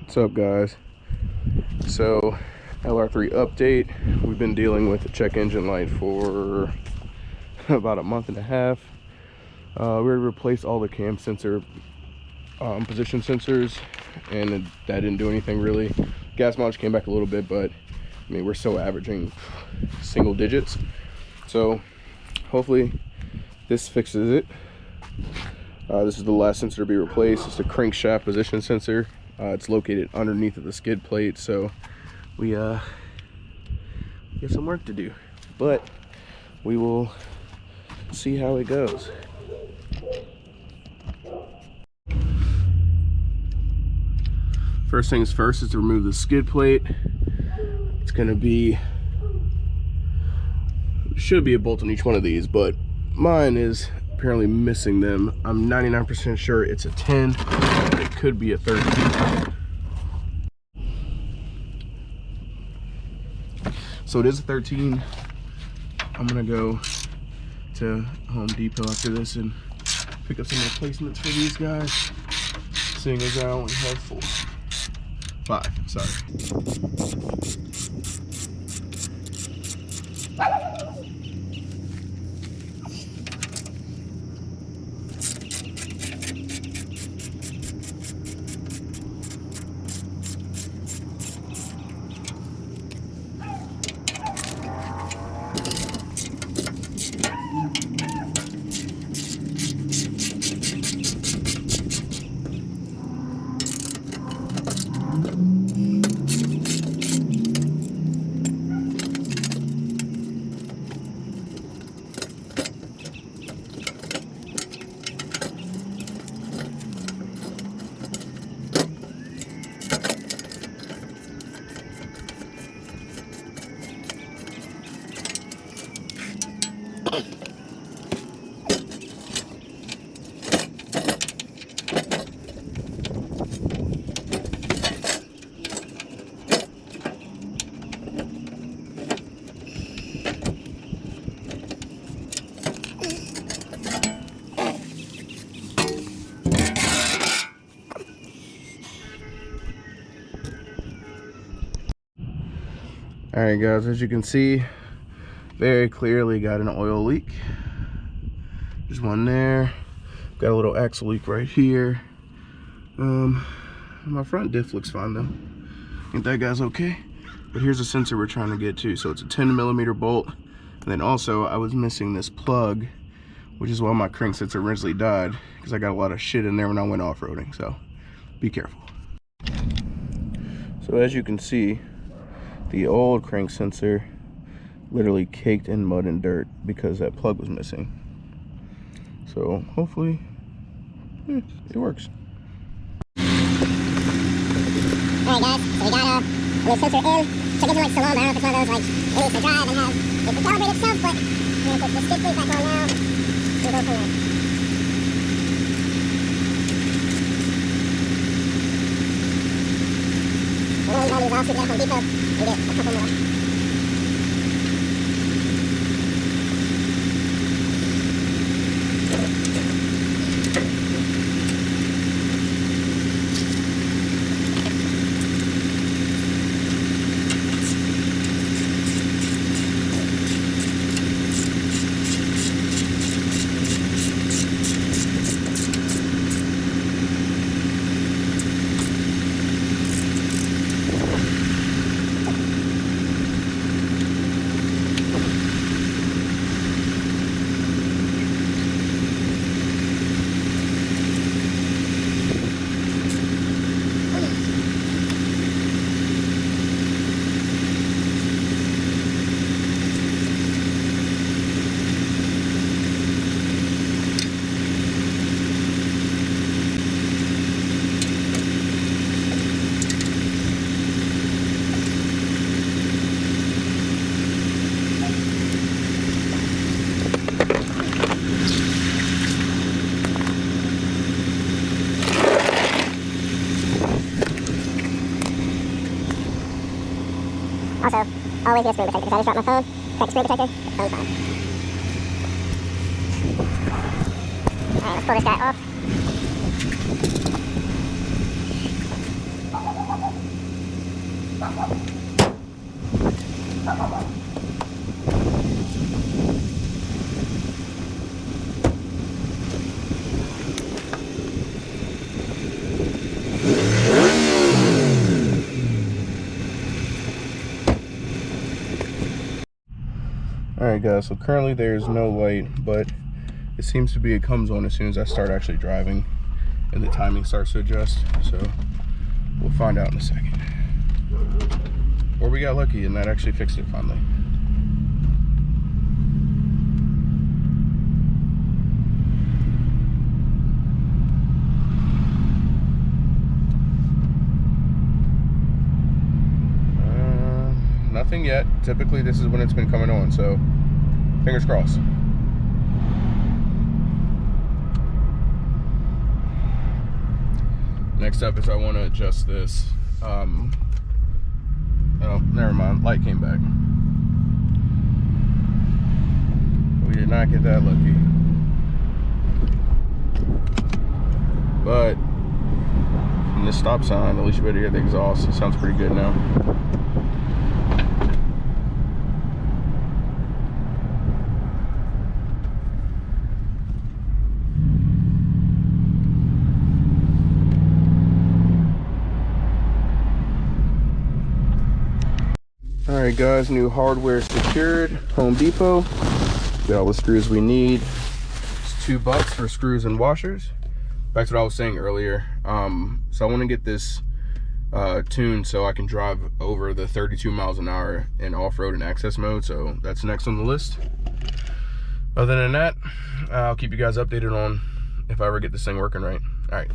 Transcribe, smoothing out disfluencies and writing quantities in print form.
What's up, guys? So LR3 update. We've been dealing with the check engine light for about a month and a half. We already replaced all the cam sensor position sensors, and that didn't do anything really. Gas mileage came back a little bit, but I mean, we're still averaging single digits, so hopefully this fixes it. This is the last sensor to be replaced. It's the crankshaft position sensor. It's located underneath of the skid plate, so we have some work to do, but we will see how it goes. First things first is to remove the skid plate. It's gonna be, should be a bolt on each one of these, but mine is apparently missing them. I'm 99% sure it's a 10, but it could be a 13. So it is a 13. I'm gonna go to Home Depot after this and pick up some replacements for these guys, seeing as I only have 5, sorry. All right, guys, as you can see, very clearly got an oil leak. There's one there. Got a little axle leak right here. My front diff looks fine though. Ain't that guy's okay? But here's the sensor we're trying to get to. So it's a 10mm bolt. And then also I was missing this plug, which is why my crank sensor originally died, because I got a lot of shit in there when I went off-roading, so be careful. So as you can see, the old crank sensor literally caked in mud and dirt because that plug was missing. So hopefully it works. Alright guys, so we got the sensor in. Check engine light's still on, but I don't know if it's one of those like it needs to drive and have it can calibrate itself, but I'm gonna put the skid plate back on now and go from there. We're gonna leave all these off so we can get Home Depot and get a couple more. Also, always get a screen protector, because I just dropped my phone. Check the screen protector, the phone's fine. Alright, let's pull this guy off. Alright guys, so currently there's no light, but it seems to be it comes on as soon as I start actually driving and the timing starts to adjust, so we'll find out in a second. Or we got lucky and that actually fixed it finally. Nothing yet. Typically this is when it's been coming on, so fingers crossed. Next up is I want to adjust this. Oh, never mind. Light came back. We did not get that lucky. But from this stop sign, at least you better hear the exhaust. It sounds pretty good now. Alright guys, new hardware secured, Home Depot. Got all the screws we need. It's $2 for screws and washers. Back to what I was saying earlier. So I want to get this tuned so I can drive over the 32 miles an hour in off-road and access mode. So that's next on the list. Other than that, I'll keep you guys updated on if I ever get this thing working right. Alright.